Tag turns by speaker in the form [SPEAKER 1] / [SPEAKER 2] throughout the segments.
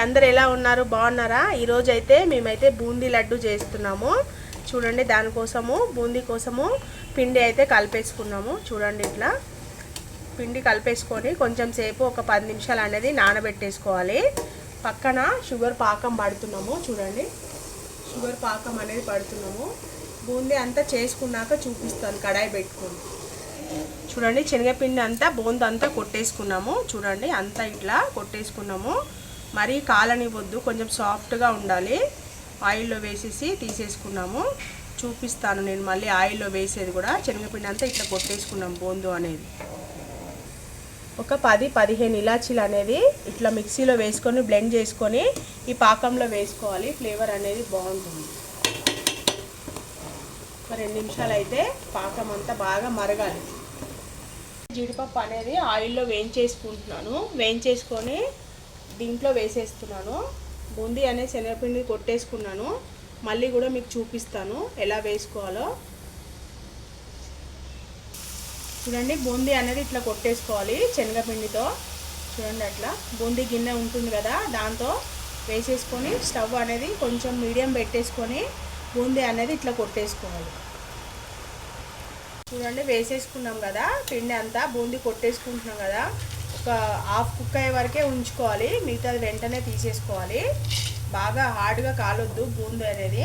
[SPEAKER 1] అందరు ఎలా ఉన్నారు? బాగున్నారా? ఈరోజు అయితే మేమైతే బూందీ లడ్డు చేస్తున్నాము. చూడండి, దానికోసము బూందీ కోసము పిండి అయితే కలిపేసుకున్నాము. చూడండి, ఇట్లా పిండి కలిపేసుకొని కొంచెం సేపు ఒక 10 నిమిషాలు అనేది నానబెట్టేసుకోవాలి. పక్కన షుగర్ పాకం పడుతున్నాము. చూడండి, షుగర్ పాకం అనేది పడుతున్నాము. బూందీ అంతా చేసుకున్నాక చూపిస్తాను కడాయి పెట్టుకొని. చూడండి, శనగపిండి అంతా బూందీ అంతా కొట్టేసుకున్నాము. చూడండి, అంతా ఇట్లా కొట్టేసుకున్నాము. మరీ కాలనివ్వద్దు, కొంచెం సాఫ్ట్గా ఉండాలి. ఆయిల్లో వేసేసి తీసేసుకున్నాము. చూపిస్తాను నేను మళ్ళీ ఆయిల్లో వేసేది కూడా. శనగపిండి అంతా ఇట్లా కొట్టేసుకున్నాం బూందీ అనేది. ఒక 10-15 ఇలాచీలు అనేది ఇట్లా మిక్సీలో వేసుకొని బ్లెండ్ చేసుకొని ఈ పాకంలో వేసుకోవాలి. ఫ్లేవర్ అనేది బాగుంటుంది. ఒక 2 నిమిషాలు అయితే పాకం అంతా బాగా మరగాలి. జీడిపప్పు అనేది ఆయిల్లో వేయించేసుకుంటున్నాను. వేయించేసుకొని దీంట్లో వేసేస్తున్నాను. బూందీ అనేది శనగపిండి కొట్టేసుకున్నాను. మళ్ళీ కూడా మీకు చూపిస్తాను ఎలా వేసుకోవాలో. చూడండి, బూందీ అనేది ఇట్లా కొట్టేసుకోవాలి శనగపిండితో. చూడండి, అట్లా బూందీ గిన్నె ఉంటుంది కదా, దాంతో వేసేసుకొని స్టవ్ అనేది కొంచెం మీడియం పెట్టేసుకొని బూందీ అనేది ఇట్లా కొట్టేసుకోవాలి. చూడండి, వేసేసుకున్నాం కదా పిండి అంతా, బూందీ కొట్టేసుకుంటున్నాం కదా. ఒక హాఫ్ కుక్ అయ్యే వరకే ఉంచుకోవాలి, మిగతాది వెంటనే తీసేసుకోవాలి. బాగా హార్డ్గా కాలొద్దు బూందీ అనేది.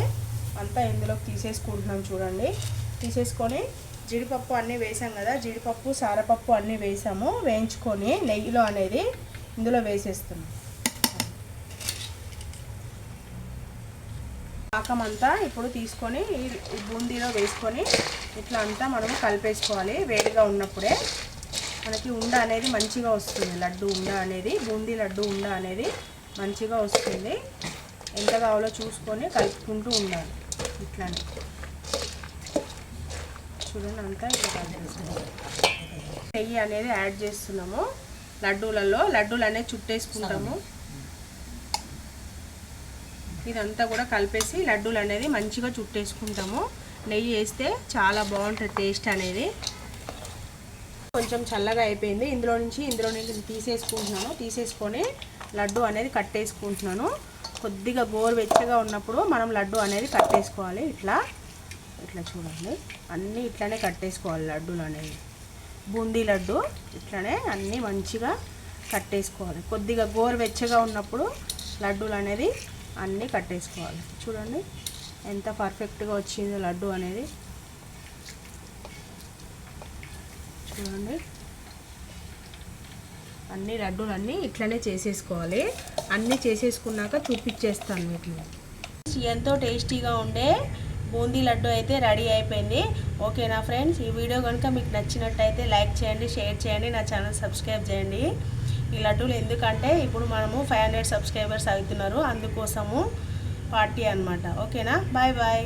[SPEAKER 1] అంతా ఇందులోకి తీసేసుకుంటున్నాం. చూడండి, తీసేసుకొని జీడిపప్పు అన్నీ వేసాం కదా, జీడిపప్పు సారపప్పు అన్నీ వేసాము. వేయించుకొని నెయ్యిలో అనేది ఇందులో వేసేస్తున్నాం. పాకం అంతా ఇప్పుడు తీసుకొని ఈ బూందీలో వేసుకొని ఇట్లా అంతా మనము కలిపేసుకోవాలి. వేడిగా ఉన్నప్పుడే మనకి ఉండ అనేది మంచిగా వస్తుంది. లడ్డు ఉండ అనేది, బూందీ లడ్డు ఉండ అనేది మంచిగా వస్తుంది. ఎంత కావాలో చూసుకొని కలుపుకుంటూ ఉండాలి. ఇట్లానే చూడండి, అంతా ఇట్లా కలిపేస్తున్నాము. నెయ్యి అనేది యాడ్ చేస్తున్నాము లడ్డూలలో. లడ్డూలు అనేది చుట్టేసుకుంటాము. ఇదంతా కూడా కలిపేసి లడ్డూలు అనేది మంచిగా చుట్టేసుకుంటాము. నెయ్యి వేస్తే చాలా బాగుంటుంది టేస్ట్ అనేది. కొంచెం చల్లగా అయిపోయింది. ఇందులో నుంచి తీసేసుకుంటున్నాను. తీసేసుకొని లడ్డు అనేది కట్టేసుకుంటున్నాను. కొద్దిగా గోరువెచ్చగా ఉన్నప్పుడు మనం లడ్డు అనేది కట్టేసుకోవాలి. ఇట్లా చూడండి, అన్నీ ఇట్లానే కట్టేసుకోవాలి లడ్డూలు అనేవి. బూందీ లడ్డు ఇట్లానే అన్నీ మంచిగా కట్టేసుకోవాలి. కొద్దిగా గోరువెచ్చగా ఉన్నప్పుడు లడ్డూలు అనేది అన్నీ కట్టేసుకోవాలి. చూడండి, ఎంత పర్ఫెక్ట్గా వచ్చిందో లడ్డు అనేది. చూడండి, అన్ని లడ్డూలన్నీ ఇట్లనే చేసేసుకోవాలి. అన్నీ చేసేసుకున్నాక చూపించేస్తాను వీటిని. ఎంతో టేస్టీగా ఉండే బూందీ లడ్డు అయితే రెడీ అయిపోయింది. ఓకేనా ఫ్రెండ్స్? ఈ వీడియో కనుక మీకు నచ్చినట్టయితే లైక్ చేయండి, షేర్ చేయండి, నా ఛానల్ సబ్స్క్రైబ్ చేయండి. ఈ లడ్డూలు ఎందుకంటే ఇప్పుడు మనము 500 సబ్స్క్రైబర్స్ అవుతున్నారు, అందుకోసము పార్టీ అన్నమాట. ఓకేనా? Bye bye.